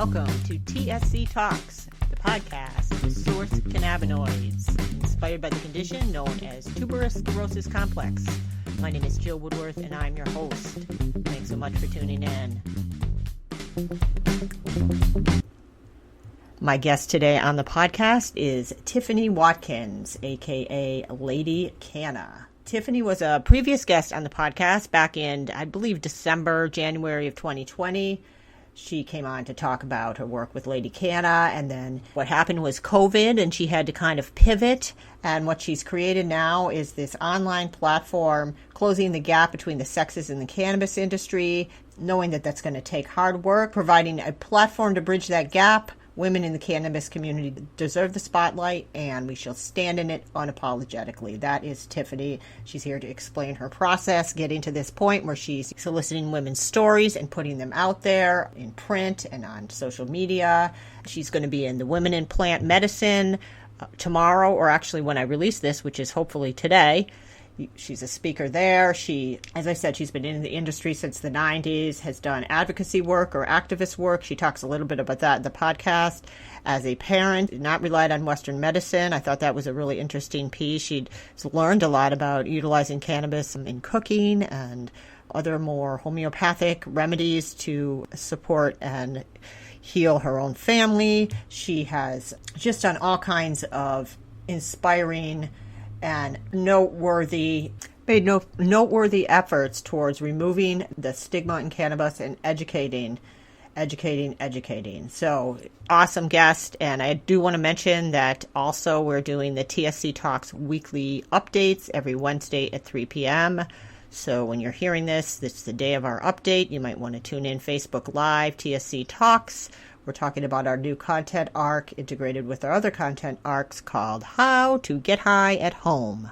welcome to TSC Talks, the podcast of source cannabinoids, inspired by the condition known as tuberous sclerosis complex. My name is Jill Woodworth, and I'm your host. Thanks so much for tuning in. My guest today on the podcast is Tiffany Watkins, a.k.a. LadyCanna. Tiffany was a previous guest on the podcast back in, I believe, January of 2020. She came on to talk about her work with LadyCanna, and then what happened was COVID, and she had to kind of pivot. And what she's created now is this online platform, closing the gap between the sexes in the cannabis industry, knowing that that's going to take hard work, providing a platform to bridge that gap. Women in the cannabis community deserve the spotlight, and we shall stand in it unapologetically. That is Tiffany. She's here to explain her process, getting to this point where she's soliciting women's stories and putting them out there in print and on social media. She's going to be in the Women in Plant Medicine tomorrow, or actually when I release this, which is hopefully today. She's a speaker there. She, as I said, she's been in the industry since the 90s, has done advocacy work or activist work. She talks a little bit about that in the podcast. As a parent, not relied on Western medicine. I thought that was a really interesting piece. She'd learned a lot about utilizing cannabis in cooking and other more homeopathic remedies to support and heal her own family. She has just done all kinds of inspiring and noteworthy efforts towards removing the stigma in cannabis and educating. So awesome guest. And I do want to mention that also we're doing the TSC Talks weekly updates every Wednesday at 3 p.m. So when you're hearing this is the day of our update. You might want to tune in Facebook Live, TSC Talks. We're talking about our new content arc integrated with our other content arcs called How to Get High at Home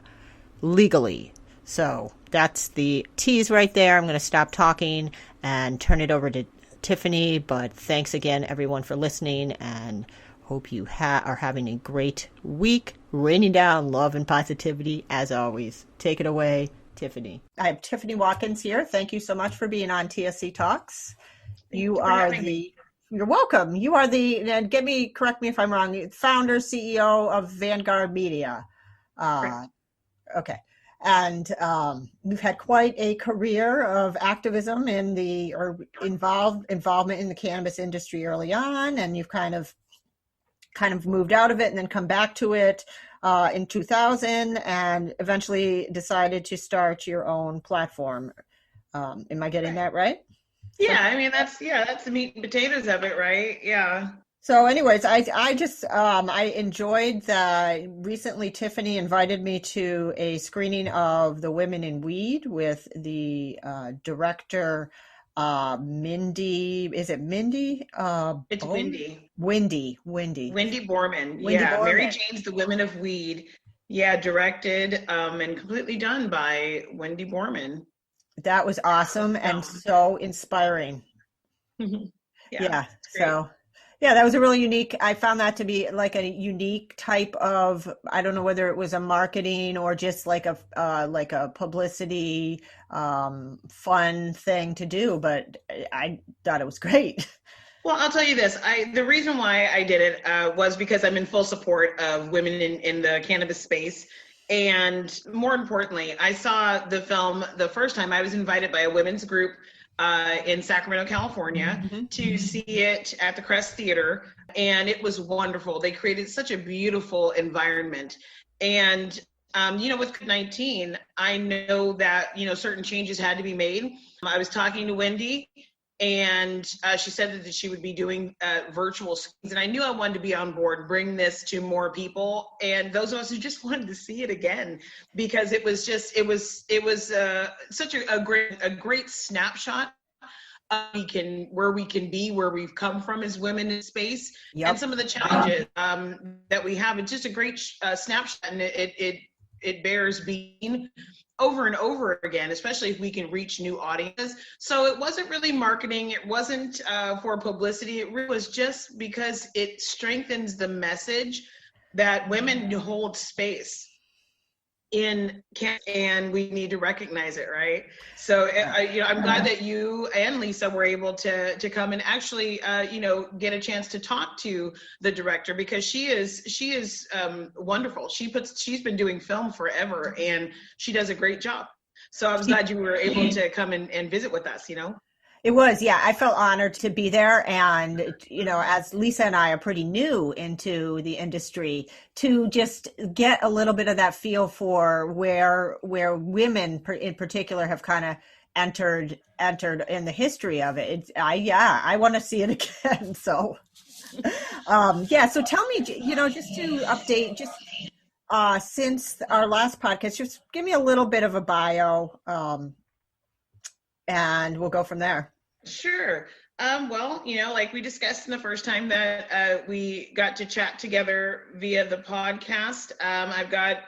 Legally. So that's the tease right there. I'm going to stop talking and turn it over to Tiffany. But thanks again, everyone, for listening, and hope you are having a great week. Raining down love and positivity, as always. Take it away, Tiffany. I have Tiffany Watkins here. Thank you so much for being on TSC Talks. You're welcome. You are and correct me if I'm wrong, founder, CEO of Vanguard Media. Okay. And you've had quite a career of activism involvement in the cannabis industry early on, and you've kind of moved out of it and then come back to it in 2000 and eventually decided to start your own platform. Am I getting that right? Yeah, I mean, that's the meat and potatoes of it, right? Yeah. So anyways, I enjoyed recently Tiffany invited me to a screening of The Women in Weed with the director, Mindy. Is it Mindy? It's Wendy. Wendy Borman. Wendy Borman. Mary Jane's The Women of Weed. Yeah, directed and completely done by Wendy Borman. That was awesome and so inspiring. Yeah. So, that was a really unique. I found that to be like a unique type of. I don't know whether it was a marketing or just like a publicity, fun thing to do, but I thought it was great. Well, I'll tell you this. The reason why I did it was because I'm in full support of women in the cannabis space. And more importantly, I saw the film the first time. I was invited by a women's group in Sacramento, California, to see it at the Crest Theater. And it was wonderful. They created such a beautiful environment. And, with COVID-19, I know that, certain changes had to be made. I was talking to Wendy, and she said that she would be doing virtual screens, and I knew I wanted to be on board, bring this to more people, and those of us who just wanted to see it again, because it was such a great snapshot of where we can be, where we've come from as women in space, and some of the challenges that we have. It's just a great snapshot, and it bears being over and over again, especially if we can reach new audiences. So it wasn't really marketing. It wasn't for publicity. It really was just because it strengthens the message that women hold space and we need to recognize it, right? So I'm glad that you and Lisa were able to come and actually get a chance to talk to the director, because she is wonderful. She's been doing film forever, and she does a great job. So I was glad you were able to come and visit with us. It was, yeah. I felt honored to be there. And, as Lisa and I are pretty new into the industry, to just get a little bit of that feel for where women in particular have kind of entered in the history of it. I want to see it again. So, so tell me, just to update, since our last podcast, just give me a little bit of a bio, and we'll go from there. Sure. Like we discussed in the first time that we got to chat together via the podcast, I've got,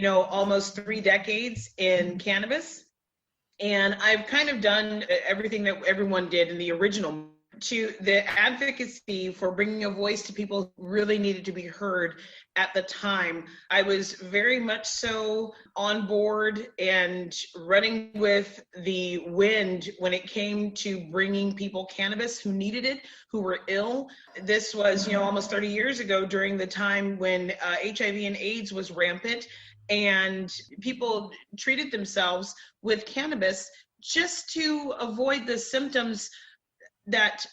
almost 3 decades in cannabis, and I've kind of done everything that everyone did in the original, to the advocacy for bringing a voice to people who really needed to be heard at the time. I was very much so on board and running with the wind when it came to bringing people cannabis who needed it, who were ill. This was, almost 30 years ago, during the time when HIV and AIDS was rampant, and people treated themselves with cannabis just to avoid the symptoms that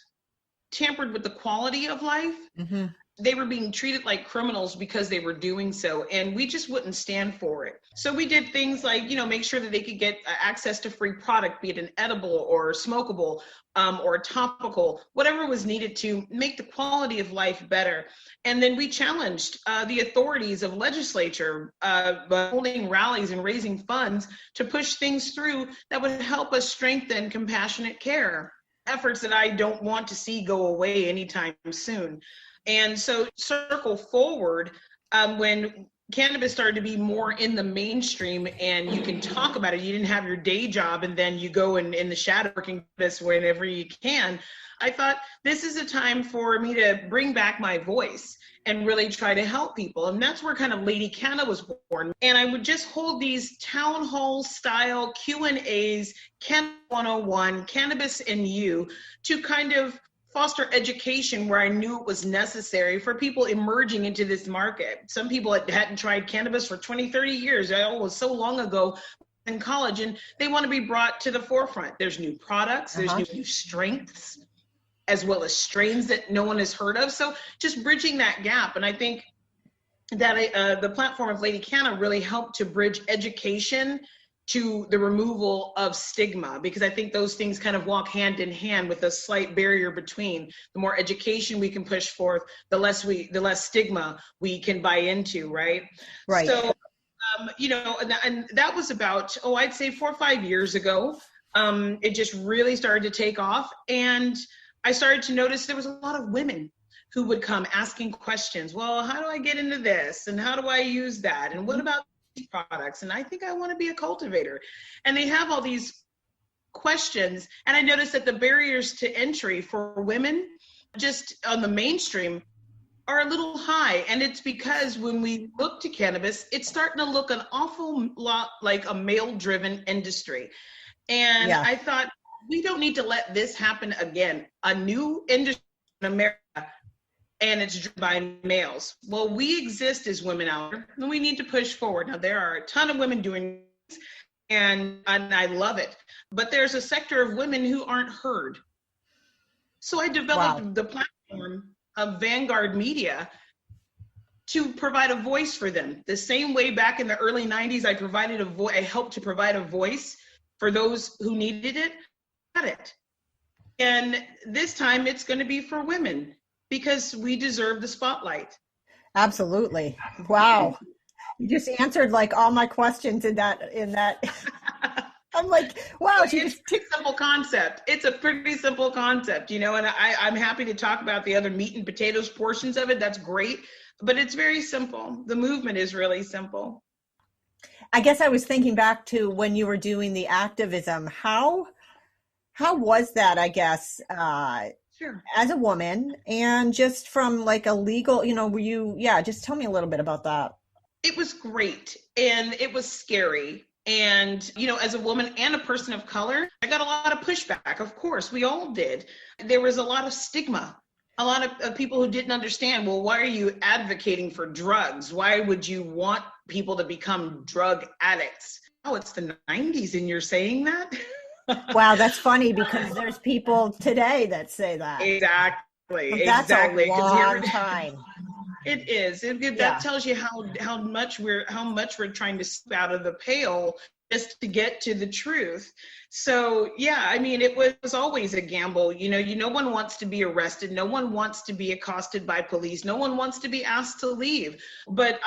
tampered with the quality of life. Mm-hmm. They were being treated like criminals because they were doing so, and we just wouldn't stand for it. So we did things like, make sure that they could get access to free product, be it an edible or smokable, or topical, whatever was needed to make the quality of life better. And then we challenged the authorities of legislature by holding rallies and raising funds to push things through that would help us strengthen compassionate care, efforts that I don't want to see go away anytime soon. And so circle forward, when cannabis started to be more in the mainstream and you can talk about it, you didn't have your day job and then you go in the shadow working this whenever you can. I thought this is a time for me to bring back my voice and really try to help people. And that's where kind of LadyCanna was born. And I would just hold these town hall style Q&As, Canna 101, Cannabis and You, to kind of foster education where I knew it was necessary for people emerging into this market. Some people hadn't tried cannabis for 20, 30 years. It was so long ago in college, and they want to be brought to the forefront. There's new products, there's new strengths, as well as strains that no one has heard of. So just bridging that gap. And I think that the platform of LadyCanna really helped to bridge education to the removal of stigma, because I think those things kind of walk hand in hand with a slight barrier between. The more education we can push forth, the less stigma we can buy into, right? Right. So, and that was about, I'd say 4 or 5 years ago. It just really started to take off, and I started to notice there was a lot of women who would come asking questions. Well, how do I get into this? And how do I use that? And what about these products? And I think I want to be a cultivator. And they have all these questions. And I noticed that the barriers to entry for women just on the mainstream are a little high. And it's because when we look to cannabis, it's starting to look an awful lot like a male-driven industry. And I thought, we don't need to let this happen again. A new industry in America, and it's driven by males. Well, we exist as women out there, and we need to push forward. Now, there are a ton of women doing this, and I love it. But there's a sector of women who aren't heard. So I developed the platform of Vanguard Media to provide a voice for them. The same way back in the early 90s, I helped to provide a voice for those who needed it. And this time it's going to be for women, because we deserve the spotlight. Absolutely. Wow. You just answered like all my questions in that. I'm like, wow. It's a pretty simple concept. It's a pretty simple concept, and I'm happy to talk about the other meat and potatoes portions of it. That's great. But it's very simple. The movement is really simple. I guess I was thinking back to when you were doing the activism. How was that, I guess, sure, as a woman, and just from like a legal, just tell me a little bit about that. It was great, and it was scary. And, you know, as a woman and a person of color, I got a lot of pushback. Of course, we all did. There was a lot of stigma, a lot of people who didn't understand, well, why are you advocating for drugs? Why would you want people to become drug addicts? Oh, it's the 90s and you're saying that? Wow, that's funny because there's people today that say that. Exactly. That's exactly. a long time. It is. That tells you how much we're trying to step out of the pale just to get to the truth. So yeah, I mean, it was always a gamble. You know, no one wants to be arrested. No one wants to be accosted by police. No one wants to be asked to leave. But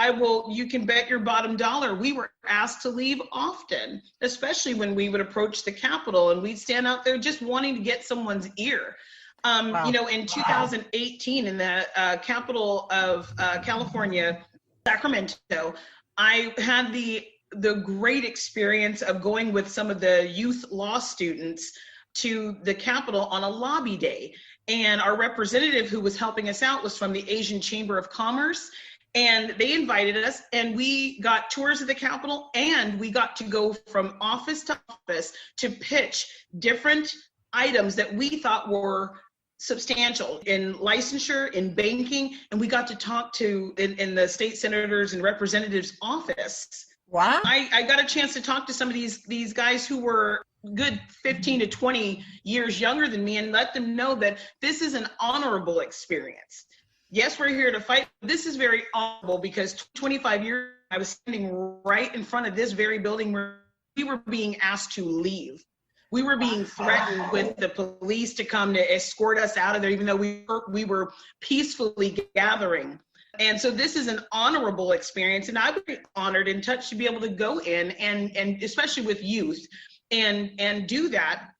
you can bet your bottom dollar we were asked to leave often, especially when we would approach the Capitol and we'd stand out there just wanting to get someone's ear. Wow. You know, in 2018, in the capital of California, Sacramento, I had the great experience of going with some of the youth law students to the Capitol on a lobby day. And our representative who was helping us out was from the Asian Chamber of Commerce. And they invited us, and we got tours of the Capitol, and we got to go from office to office to pitch different items that we thought were substantial in licensure, in banking, and we got to talk to in the state senators and representatives office. Wow. I got a chance to talk to some of these guys who were good 15 to 20 years younger than me and let them know that this is an honorable experience. Yes, we're here to fight. This is very honorable because 25 years I was standing right in front of this very building where we were being asked to leave. We were being threatened with the police to come to escort us out of there, even though we were peacefully gathering. And so this is an honorable experience, and I would be honored and touched to be able to go in and especially with youth and do that,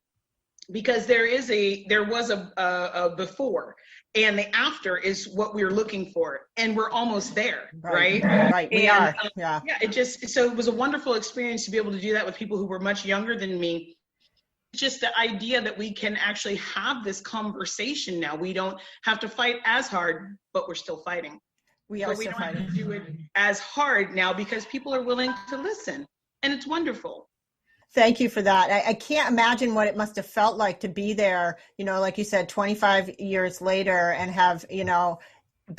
because there was a before, and the after is what we're looking for, and we're almost there, right? Right, we are. Yeah. So it was a wonderful experience to be able to do that with people who were much younger than me. Just the idea that we can actually have this conversation now. We don't have to fight as hard, but we're still fighting. We are still fighting. Have to do it as hard now because people are willing to listen, and it's wonderful. Thank you for that. I can't imagine what it must have felt like to be there, you know, like you said, 25 years later and have, you know,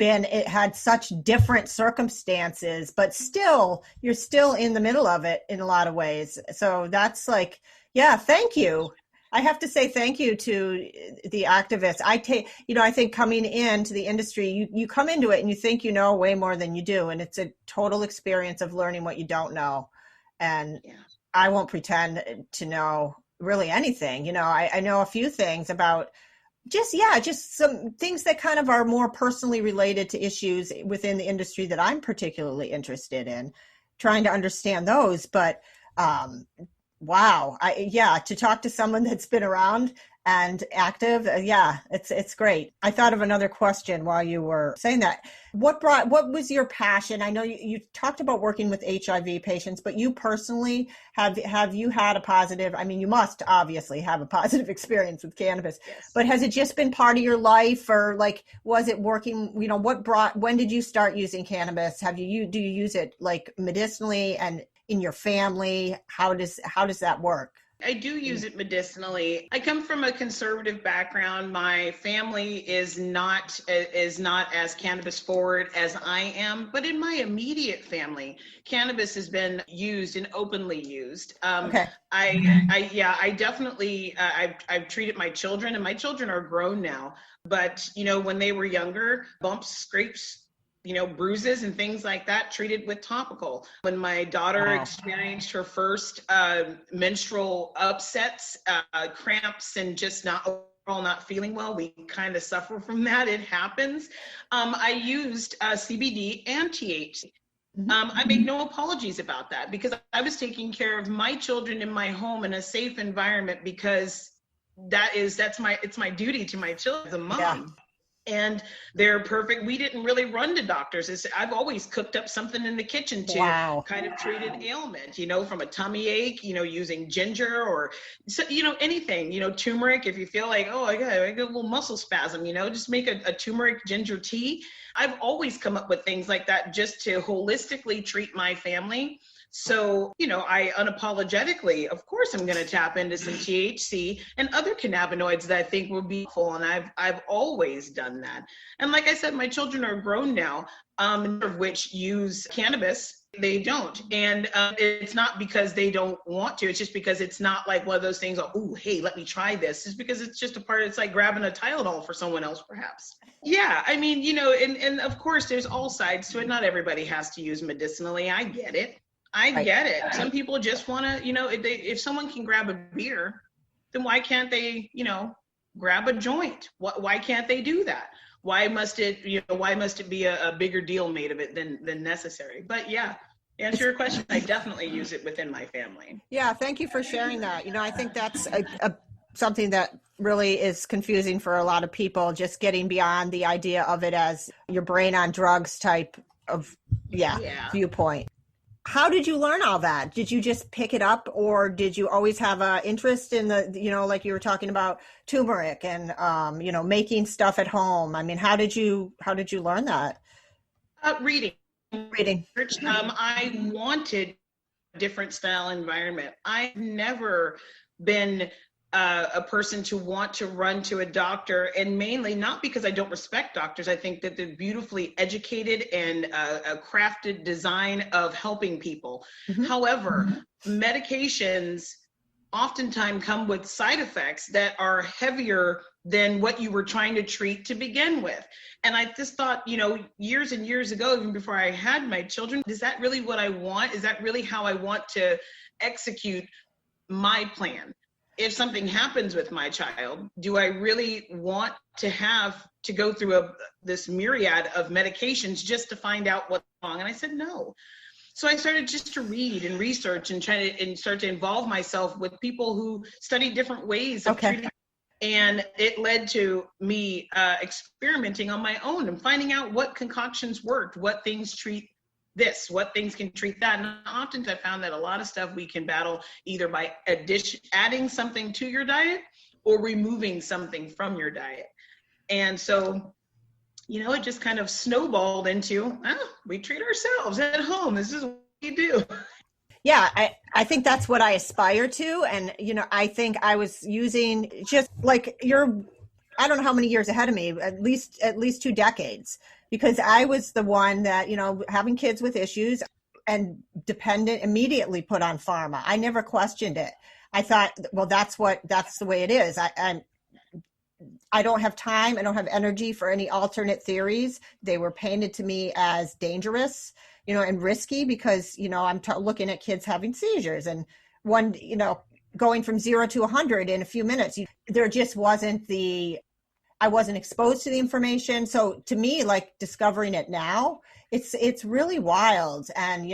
it had such different circumstances, but still, you're still in the middle of it in a lot of ways. So that's like, yeah, thank you. I have to say thank you to the activists. I think coming into the industry, you come into it and you think you know way more than you do. And it's a total experience of learning what you don't know. And I won't pretend to know really anything. You know, I know a few things about just some things that kind of are more personally related to issues within the industry that I'm particularly interested in, trying to understand those. But wow. To talk to someone that's been around and active. It's great. I thought of another question while you were saying that. What was your passion? I know you talked about working with HIV patients, but you personally, have you had a positive, I mean, you must obviously have a positive experience with cannabis, yes. But has it just been part of your life, or like, was it working, you know, when did you start using cannabis? Do you use it like medicinally and in your family? How does that work? I do use it medicinally. I come from a conservative background. My family is not as cannabis forward as I am, but in my immediate family, cannabis has been used and openly used. Okay. I definitely, I've treated my children, and my children are grown now, but you know, when they were younger, bumps, scrapes, you know, bruises and things like that, treated with topical. When my daughter experienced her first menstrual upsets, cramps, and just not feeling well, we kind of suffer from that. It happens. I used CBD and THC. I made no apologies about that because I was taking care of my children in my home in a safe environment, because it's my duty to my children as a mom. and they're perfect. We didn't really run to doctors. I've always cooked up something in the kitchen to Wow. kind of treat an ailment, from a tummy ache, using ginger or, anything, turmeric. If you feel like, oh, I got a little muscle spasm, just make a turmeric ginger tea. I've always come up with things like that just to holistically treat my family. So, I unapologetically, of course, I'm going to tap into some THC and other cannabinoids that I think will be helpful. And I've always done that. And like I said, my children are grown now, of which use cannabis. They don't. And it's not because they don't want to. It's just because it's not like one of those things, oh, hey, let me try this. It's because it's just it's like grabbing a Tylenol for someone else, perhaps. Yeah, I mean, and of course, there's all sides to it. Not everybody has to use medicinally. I get it. I get it. Some people just want to, if someone can grab a beer, then why can't they, grab a joint? Why can't they do that? Why must it be a bigger deal made of it than necessary? But yeah, to answer your question, I definitely use it within my family. Yeah, thank you for sharing that. I think that's something that really is confusing for a lot of people, just getting beyond the idea of it as your brain on drugs type of viewpoint. How did you learn all that? Did you just pick it up, or did you always have an interest in the, like you were talking about turmeric and, making stuff at home? I mean, how did you learn that? Reading. I wanted a different style environment. I've never been a person to want to run to a doctor, and mainly not because I don't respect doctors. I think that they're beautifully educated and a crafted design of helping people. Mm-hmm. However, medications oftentimes come with side effects that are heavier than what you were trying to treat to begin with. And I just thought, years and years ago, even before I had my children, is that really what I want? Is that really how I want to execute my plan? If something happens with my child, do I really want to have to go through this myriad of medications just to find out what's wrong? And I said, no. So I started just to read and research and start to involve myself with people who study different ways of treating. And it led to me experimenting on my own and finding out what concoctions worked, what things treat this, what things can treat that. And often I found that a lot of stuff we can battle either by adding something to your diet or removing something from your diet. And so, it just kind of snowballed into, we treat ourselves at home. This is what we do. Yeah, I think that's what I aspire to. And, I think I was using just like I don't know how many years ahead of me, at least 2 decades. Because I was the one that, having kids with issues and dependent, immediately put on pharma. I never questioned it. I thought, well, that's the way it is. I don't have time. I don't have energy for any alternate theories. They were painted to me as dangerous, and risky because, I'm looking at kids having seizures and one, going from 0 to 100 in a few minutes. There just wasn't I wasn't exposed to the information. So to me, like discovering it now, it's really wild. And,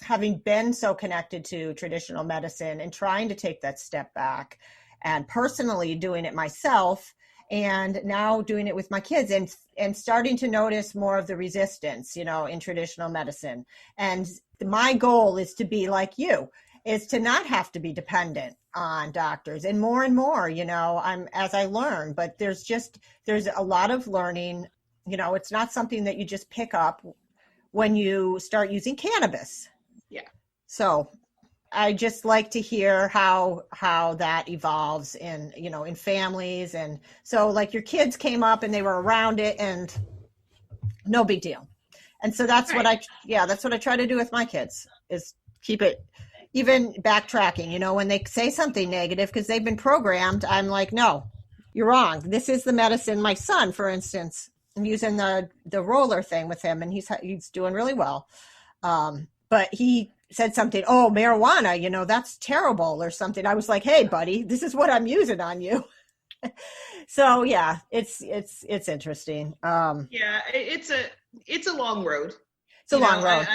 having been so connected to traditional medicine and trying to take that step back and personally doing it myself and now doing it with my kids and starting to notice more of the resistance, in traditional medicine. And my goal is to be like you, is to not have to be dependent on doctors and more, as I learn, but there's a lot of learning, it's not something that you just pick up when you start using cannabis. Yeah. So I just like to hear how that evolves in families. And so like your kids came up and they were around it and no big deal. And so that's right. That's what I try to do with my kids is keep it. Even backtracking, when they say something negative because they've been programmed, I'm like, no, you're wrong. This is the medicine. My son, for instance, I'm using the roller thing with him and he's doing really well. But he said something, oh, marijuana, that's terrible or something. I was like, hey, buddy, this is what I'm using on you. So yeah, it's interesting. It's a long road. It's a long road.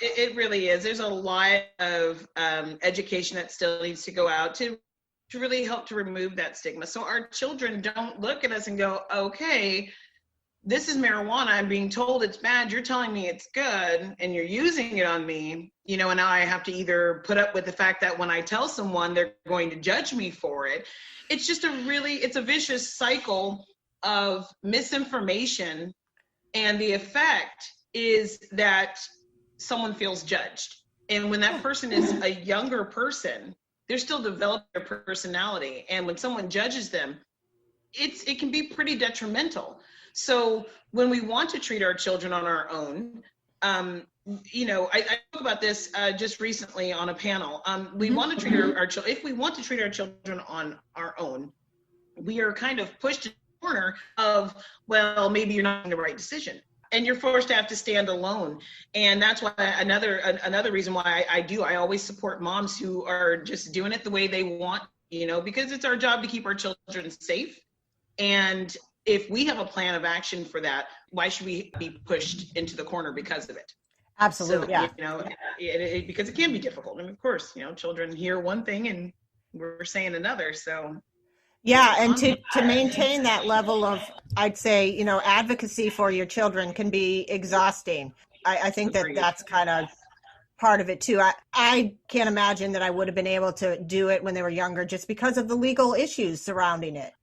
It really is. There's a lot of education that still needs to go out to to really help to remove that stigma. So our children don't look at us and go, okay, this is marijuana. I'm being told it's bad. You're telling me it's good and you're using it on me, and now I have to either put up with the fact that when I tell someone, they're going to judge me for it. It's just it's a vicious cycle of misinformation. And the effect is that someone feels judged. And when that person is a younger person, they're still developing their personality. And when someone judges them, it can be pretty detrimental. So when we want to treat our children on our own, I talked about this just recently on a panel. We want to treat our children, if we want to treat our children on our own, we are kind of pushed in the corner of, well, maybe you're not making the right decision. And you're forced to have to stand alone. And that's why another reason why I always support moms who are just doing it the way they want, because it's our job to keep our children safe. And if we have a plan of action for that, why should we be pushed into the corner because of it? Absolutely. So, yeah. Because it can be difficult. And of course, children hear one thing and we're saying another. So yeah, and to maintain that level of, I'd say, advocacy for your children can be exhausting. I think that's kind of part of it too. I can't imagine that I would have been able to do it when they were younger just because of the legal issues surrounding it.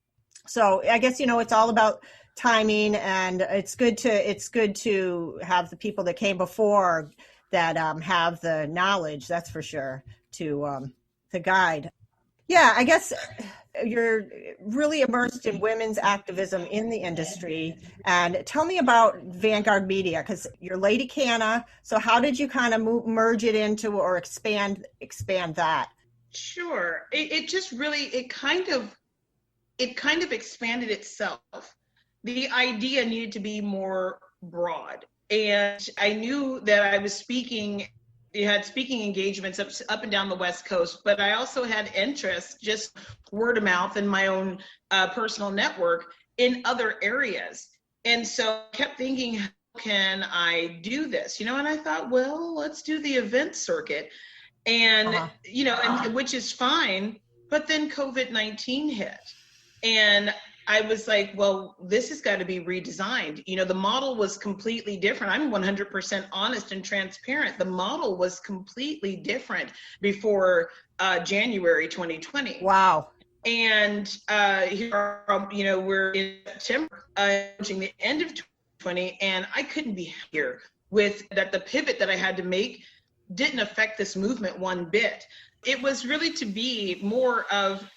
So I guess, it's all about timing, and it's good to have the people that came before that have the knowledge, that's for sure, to guide. Yeah, I guess you're really immersed in women's activism in the industry. And tell me about Vanguard Media, because you're LadyCanna. So how did you kind of merge it into or expand that? Sure. It just really, it kind of expanded itself. The idea needed to be more broad. And I knew that I was had speaking engagements up and down the West Coast, but I also had interest, just word of mouth and my own personal network in other areas. And so I kept thinking, how can I do this? And I thought, well, let's do the event circuit. And, and which is fine. But then COVID-19 hit. And I was like, well, this has got to be redesigned. The model was completely different. I'm 100% honest and transparent. The model was completely different before January 2020. Wow. And here, we're in September, approaching the end of 2020, and I couldn't be happier with that. The pivot that I had to make didn't affect this movement one bit. It was really to be more of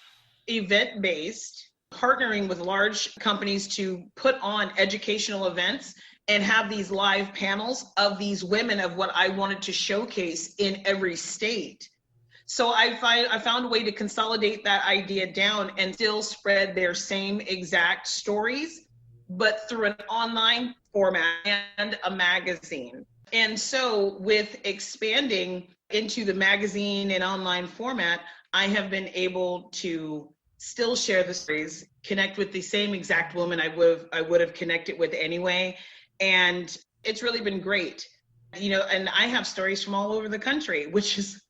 event-based, partnering with large companies to put on educational events and have these live panels of these women of what I wanted to showcase in every state. So I found a way to consolidate that idea down and still spread their same exact stories, but through an online format and a magazine. And so with expanding into the magazine and online format, I have been able to still share the stories, connect with the same exact woman I would have connected with anyway. And it's really been great. And I have stories from all over the country, which is,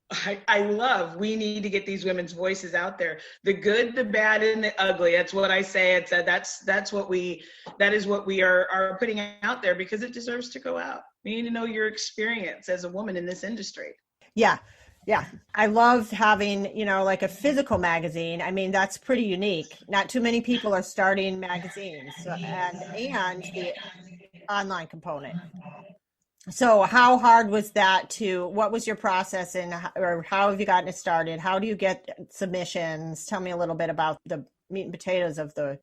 I love. We need to get these women's voices out there. The good, the bad, and the ugly. That's what I say. It's that is what we are putting out there, because it deserves to go out. We need to know your experience as a woman in this industry. Yeah. Yeah. I love having, like a physical magazine. I mean, that's pretty unique. Not too many people are starting magazines, and the online component. So how hard was that what was your process, or how have you gotten it started? How do you get submissions? Tell me a little bit about the meat and potatoes of the.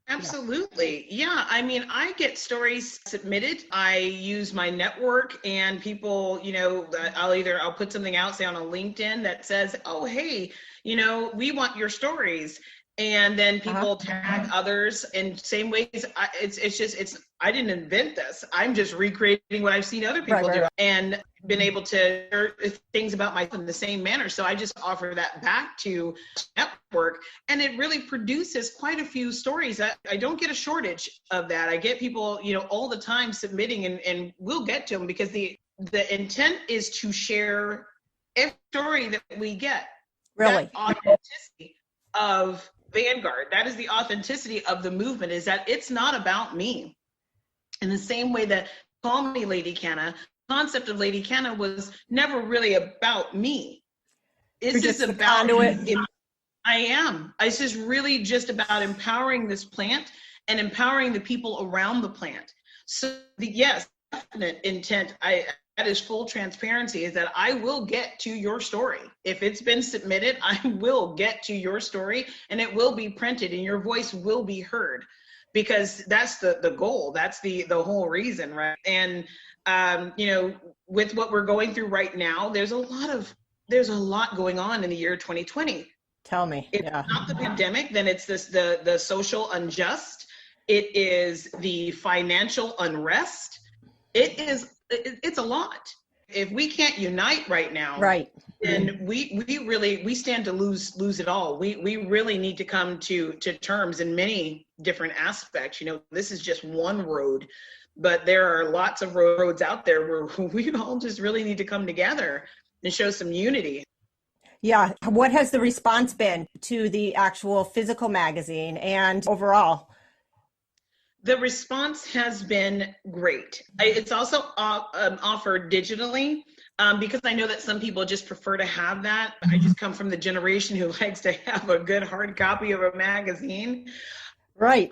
Absolutely. Yeah. I mean, I get stories submitted. I use my network, and people, I'll put something out, say on a LinkedIn that says, oh, hey, we want your stories. And then people tag others in same ways. I didn't invent this. I'm just recreating what I've seen other people do, and been able to share things about myself in the same manner. So I just offer that back to network, and it really produces quite a few stories. I don't get a shortage of that. I get people, all the time submitting, and we'll get to them, because the intent is to share every story that we get. Really? That authenticity. of Vanguard. That is the authenticity of the movement, is that it's not about me. In the same way that call me LadyCanna, the concept of LadyCanna was never really about me. It's just about I am. It's just really just about empowering this plant and empowering the people around the plant. So yes, definite intent, that is full transparency, is that I will get to your story. If it's been submitted, I will get to your story, and it will be printed and your voice will be heard, because that's the goal. That's the whole reason, right? And with what we're going through right now, there's a lot going on in the year 2020. Tell me. If not the pandemic, then it's the social unjust. It is the financial unrest. It's a lot. If we can't unite right now, right, then we stand to lose it all. We really need to come to terms in many different aspects. This is just one road, but there are lots of roads out there where we all just really need to come together and show some unity. Yeah. What has the response been to the actual physical magazine and overall? The response has been great. It's also offered digitally because I know that some people just prefer to have that. I just come from the generation who likes to have a good hard copy of a magazine. Right.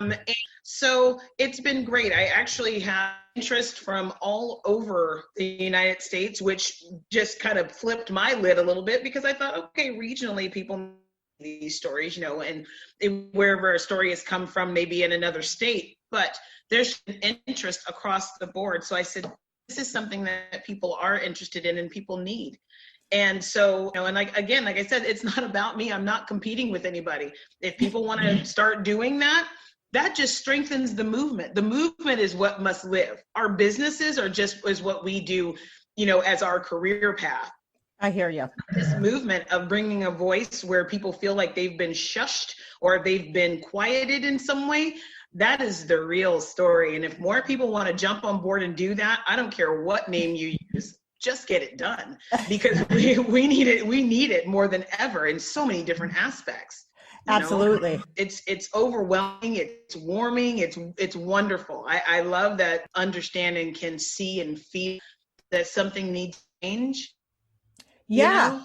So it's been great. I actually have interest from all over the United States, which just kind of flipped my lid a little bit, because I thought, okay, regionally people know these stories, and wherever a story has come from, maybe in another state, but there's an interest across the board. So I said, this is something that people are interested in and people need. And so, and like I said, it's not about me. I'm not competing with anybody. If people want to start doing that, that just strengthens the movement. The movement is what must live. Our businesses is what we do, as our career path. I hear you. This movement of bringing a voice where people feel like they've been shushed or they've been quieted in some way, that is the real story. And if more people want to jump on board and do that, I don't care what name you use, just get it done, because we need it. We need it more than ever in so many different aspects. Absolutely. It's overwhelming. It's warming. It's wonderful. I love that understanding can see and feel that something needs to change. Yeah.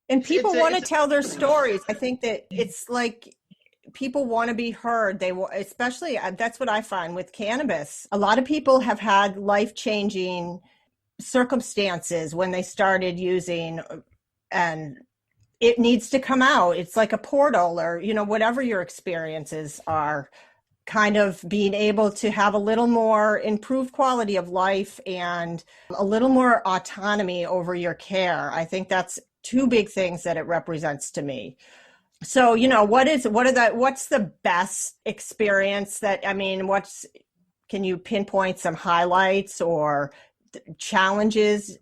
And people want to tell their stories. I think that it's like people want to be heard. Especially, that's what I find with cannabis. A lot of people have had life-changing circumstances when they started using, and it needs to come out. It's like a portal, or, whatever your experiences are, kind of being able to have a little more improved quality of life and a little more autonomy over your care. I think that's two big things that it represents to me. So, what's the best experience can you pinpoint some highlights or challenges?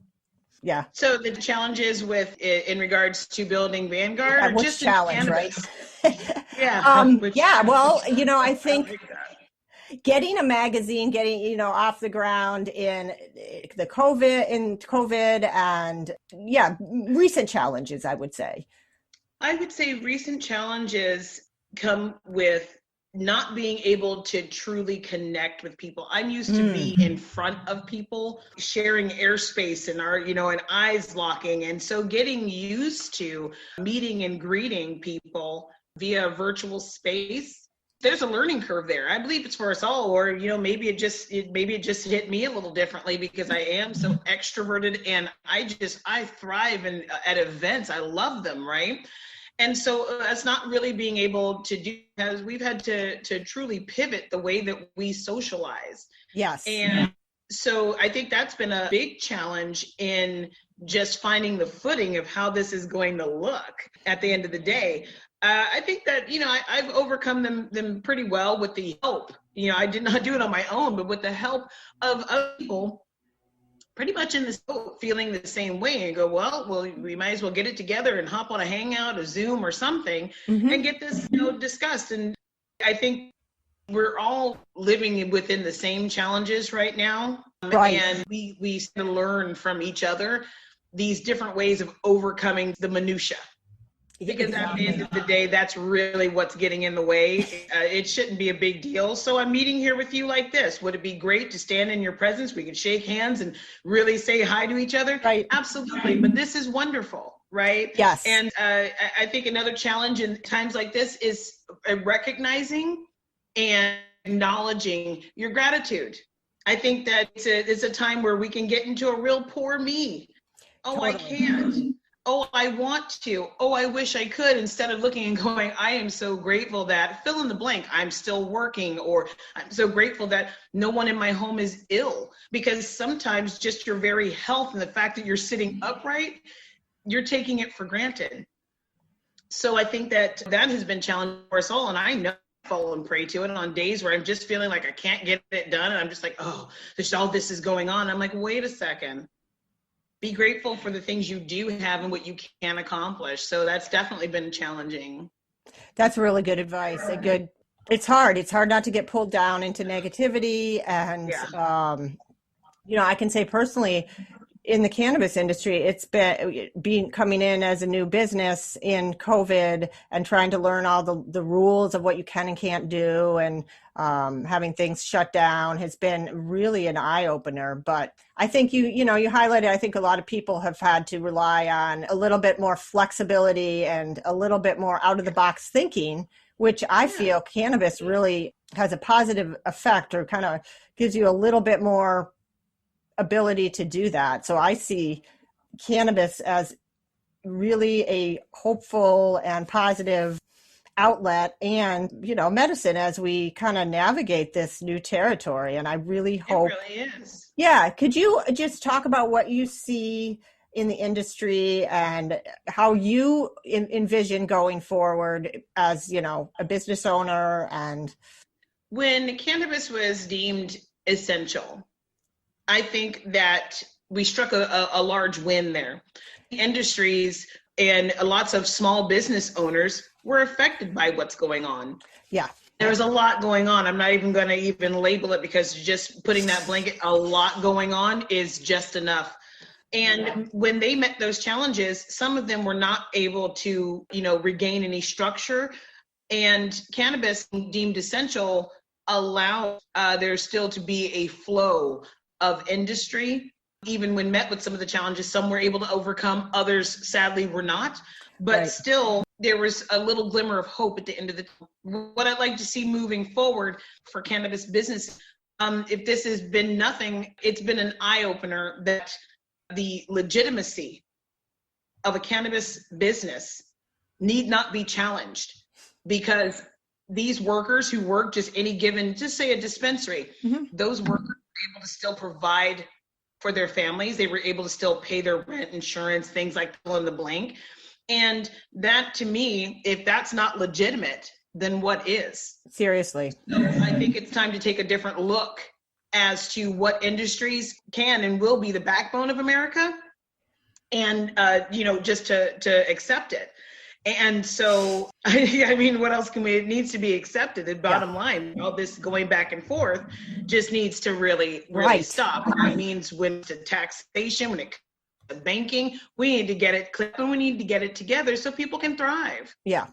Yeah. So the challenges in regards to building Vanguard, or just challenge, right? Yeah. Well, I think getting a magazine, off the ground in COVID and recent challenges, I would say. I would say recent challenges come with not being able to truly connect with people. I'm used to be in front of people, sharing airspace and and eyes locking. And so getting used to meeting and greeting people via virtual space, there's a learning curve there. I believe it's for us all, or, maybe it just hit me a little differently because I am so extroverted and I thrive at events. I love them. Right. And so that's not really being able to do, because we've had to truly pivot the way that we socialize. Yes. And so I think that's been a big challenge in just finding the footing of how this is going to look at the end of the day. I think that, I've overcome them pretty well with the help. I did not do it on my own, but with the help of other people pretty much in this boat, feeling the same way, and go, well, we might as well get it together and hop on a Hangout, a Zoom or something, and get this, discussed. And I think we're all living within the same challenges right now. Right. And we learn from each other these different ways of overcoming the minutia. Because at the end of the day, that's really what's getting in the way. It shouldn't be a big deal. So I'm meeting here with you like this. Would it be great to stand in your presence? We could shake hands and really say hi to each other. Right. Absolutely. But this is wonderful, right? Yes. And I think another challenge in times like this is recognizing and acknowledging your gratitude. I think that it's a time where we can get into a real poor me. Oh, totally. I can't. Oh, I want to. Oh, I wish I could. Instead of looking and going, I am so grateful that fill in the blank, I'm still working, or I'm so grateful that no one in my home is ill. Because sometimes just your very health and the fact that you're sitting upright, you're taking it for granted. So I think that has been challenging for us all. And I know I fall and prey to it on days where I'm just feeling like I can't get it done. And I'm just like, oh, all this is going on. I'm like, wait a second. Be grateful for the things you do have and what you can accomplish. So that's definitely been challenging. That's really good advice. It's hard. It's hard not to get pulled down into negativity. And, I can say personally, in the cannabis industry, it's been coming in as a new business in COVID and trying to learn all the rules of what you can and can't do, and having things shut down has been really an eye opener. But I think you highlighted, I think a lot of people have had to rely on a little bit more flexibility and a little bit more out of the box thinking, which I feel cannabis really has a positive effect, or kind of gives you a little bit more ability to do that. So I see cannabis as really a hopeful and positive outlet, and medicine as we kind of navigate this new territory. And I really hope it really is. Yeah. Could you just talk about what you see in the industry and how you envision going forward as, a business owner? And when cannabis was deemed essential, I think that we struck a large win there. Industries and lots of small business owners were affected by what's going on. Yeah. There's a lot going on. I'm not even going to even label it, because just putting that blanket, a lot going on, is just enough. And when they met those challenges, some of them were not able to, regain any structure. And cannabis, deemed essential, allowed there still to be a flow of industry. Even when met with some of the challenges, some were able to overcome, others sadly were not. But still, there was a little glimmer of hope at the end of the tunnel. What I'd like to see moving forward for cannabis business, if this has been nothing, it's been an eye-opener that the legitimacy of a cannabis business need not be challenged, because these workers who work just any given, just say a dispensary, those workers were able to still provide for their families. They were able to still pay their rent, insurance, things like fill in the blank. And that, to me, if that's not legitimate, then what is? Seriously. So I think it's time to take a different look as to what industries can and will be the backbone of America, and, just to accept it. And so, I mean, what else it needs to be accepted. The bottom line, all this going back and forth just needs to really stop. That means when to taxation, when it comes to banking, we need to get it clear, and we need to get it together so people can thrive. Yeah,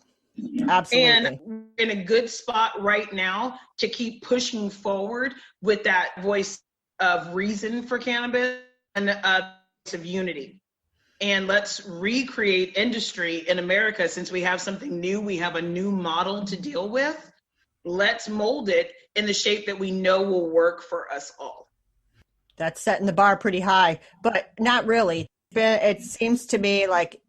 absolutely. And in a good spot right now to keep pushing forward with that voice of reason for cannabis and a voice of unity. And let's recreate industry in America. Since we have something new, we have a new model to deal with. Let's mold it in the shape that we know will work for us all. That's setting the bar pretty high, but not really. It seems to me like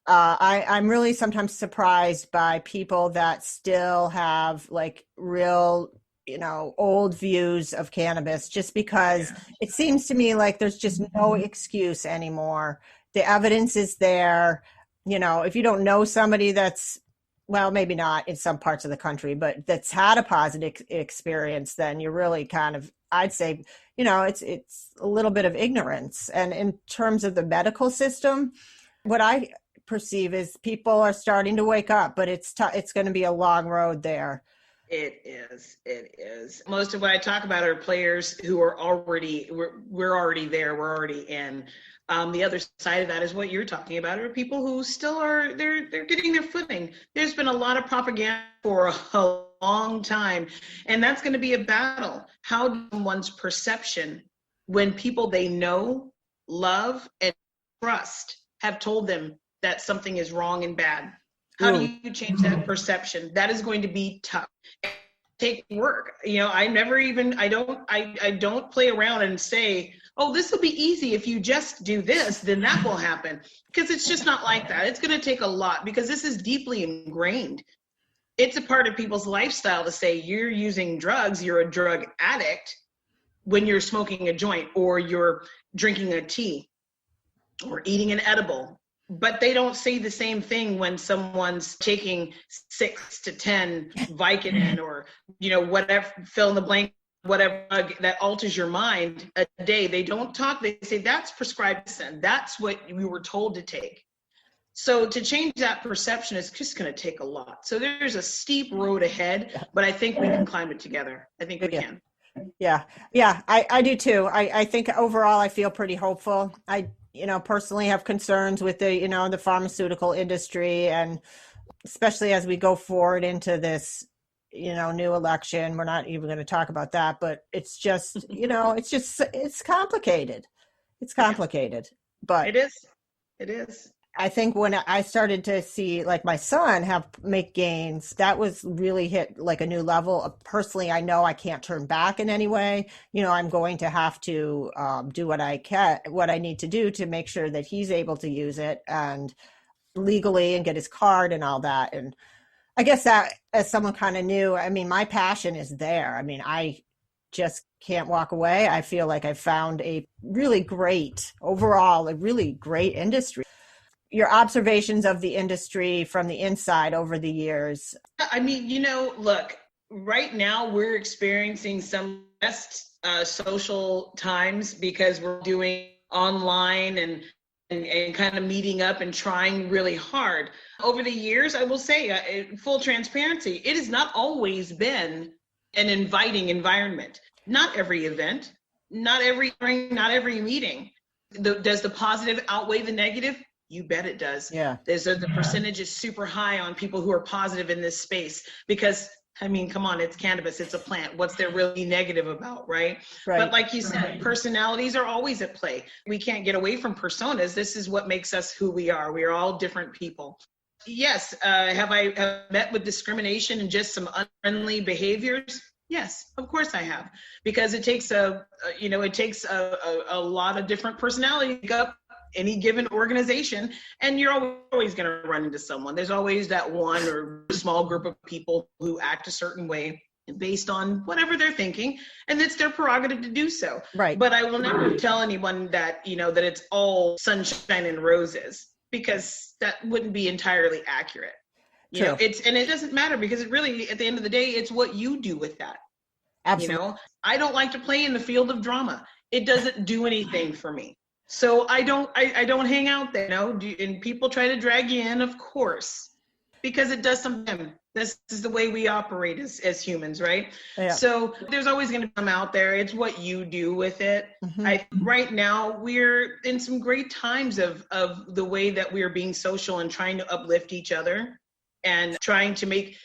I'm really sometimes surprised by people that still have like real, old views of cannabis, just because it seems to me like there's just no excuse anymore. The evidence is there. If you don't know somebody that's, well, maybe not in some parts of the country, but that's had a positive experience, then you're really kind of, I'd say, it's a little bit of ignorance. And in terms of the medical system, what I perceive is people are starting to wake up, but it's going to be a long road there. It is. It is. Most of what I talk about are players who are already, we're already there, we're already in. The other side of that is what you're talking about, are people who still are, they're getting their footing. There's been a lot of propaganda for a long time, and that's going to be a battle. How does someone's perception, when people they know, love, and trust have told them that something is wrong and bad? How do you change that perception? That is going to be tough. Take work. You know, I don't play around and say, oh, this will be easy if you just do this, then that will happen. Because it's just not like that. It's going to take a lot, because this is deeply ingrained. It's a part of people's lifestyle to say you're using drugs, you're a drug addict when you're smoking a joint or you're drinking a tea or eating an edible. But they don't say the same thing when someone's taking 6 to 10 Vicodin or, you know, whatever, fill in the blank, whatever that alters your mind a day. They don't talk. They say that's prescribed medicine. That's what we were told to take. So to change that perception is just going to take a lot. So there's a steep road ahead, but I think we can climb it together. I think we can. Yeah, I do too. I think overall I feel pretty hopeful. I personally have concerns with the pharmaceutical industry, and especially as we go forward into this, new election. We're not even going to talk about that, but it's just, it's complicated. It's complicated, but it is. I think when I started to see like my son make gains, that was really hit like a new level. Personally, I know I can't turn back in any way. I'm going to have to do what I need to do to make sure that he's able to use it and legally and get his card and all that. And I guess that as someone kind of new, I mean, my passion is there. I mean, I just can't walk away. I feel like I found a really great industry. Your observations of the industry from the inside over the years. I mean, look, right now we're experiencing some best social times because we're doing online and kind of meeting up and trying really hard. Over the years, I will say, full transparency, it has not always been an inviting environment. Not every event, not every meeting. Does the positive outweigh the negative? You bet it does. Yeah. The percentage is super high on people who are positive in this space because, I mean, come on, it's cannabis, it's a plant. What's there really negative about, right? But like you said, personalities are always at play. We can't get away from personas. This is what makes us who we are. We are all different people. Yes. Have I met with discrimination and just some unfriendly behaviors? Yes, of course I have, because it takes a lot of different personalities to make up any given organization, and you're always going to run into someone. There's always that one or small group of people who act a certain way based on whatever they're thinking, and it's their prerogative to do so. Right. But I will never tell anyone that, that it's all sunshine and roses, because that wouldn't be entirely accurate. True. And it doesn't matter, because it really, at the end of the day, it's what you do with that. Absolutely. I don't like to play in the field of drama. It doesn't do anything for me. So I don't hang out there, and people try to drag you in, of course, because it does something. This is the way we operate as humans, right? Yeah. So there's always going to come out there. It's what you do with it. Mm-hmm. Right now, we're in some great times of the way that we're being social and trying to uplift each other and trying to make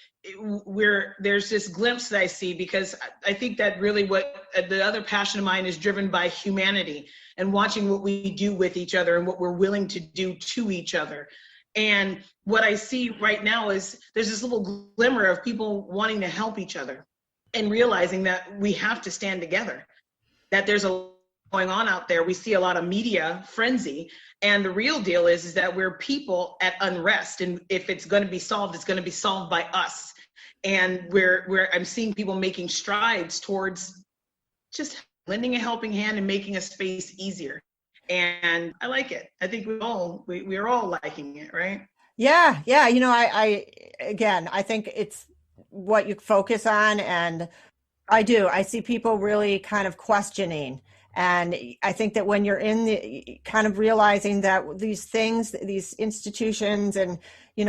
there's this glimpse that I see, because I think that really what the other passion of mine is driven by humanity and watching what we do with each other and what we're willing to do to each other. And what I see right now is there's this little glimmer of people wanting to help each other and realizing that we have to stand together, that there's a lot going on out there. We see a lot of media frenzy, and the real deal is that we're people at unrest. And if it's going to be solved, it's going to be solved by us. And I'm seeing people making strides towards just lending a helping hand and making a space easier. And I like it. I think we're all liking it, right? Yeah. I think it's what you focus on. And I see people really kind of questioning. And I think that when you're in the kind of realizing that these things, these institutions and,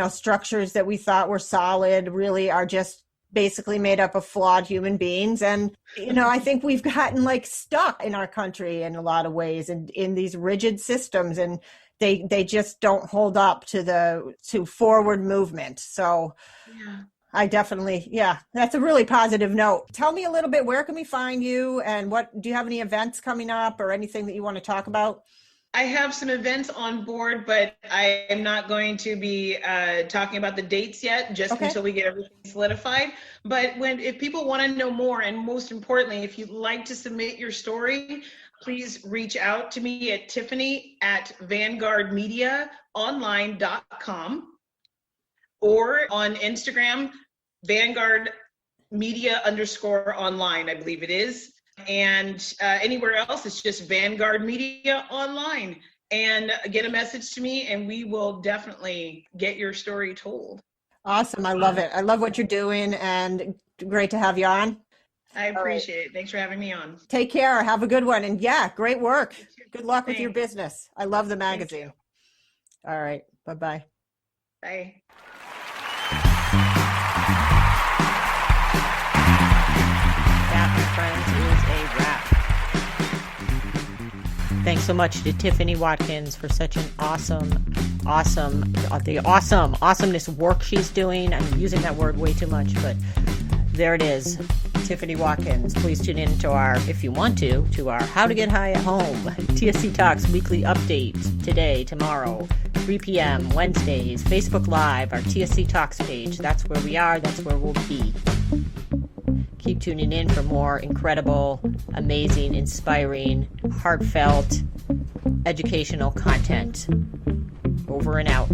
structures that we thought were solid really are just basically made up of flawed human beings. And, I think we've gotten like stuck in our country in a lot of ways and in these rigid systems, and they just don't hold up to forward movement. So Yeah. I definitely, that's a really positive note. Tell me a little bit, where can we find you, and do you have any events coming up or anything that you want to talk about? I have some events on board, but I am not going to be talking about the dates yet, just until we get everything solidified. But if people want to know more, and most importantly, if you'd like to submit your story, please reach out to me at tiffany@vanguardmediaonline.com or on Instagram, Vanguard_Media_online, I believe it is. And anywhere else, it's just Vanguard Media Online. And get a message to me, and we will definitely get your story told. Awesome. I love it. I love what you're doing, and great to have you on. I appreciate it. Thanks for having me on. Take care. Have a good one. And great work. Good luck with your business. I love the magazine. All right. Bye-bye. Bye. That, my friends, is a wrap. Thanks so much to Tiffany Watkins for such an awesomeness work she's doing. I'm using that word way too much, but there it is. Tiffany Watkins. Please tune in to if you want to our How to Get High at Home TSC Talks weekly updates today, tomorrow, 3 p.m. Wednesdays, Facebook Live, our TSC Talks page. That's where we are. That's where we'll be. Keep tuning in for more incredible, amazing, inspiring, heartfelt, educational content. Over and out.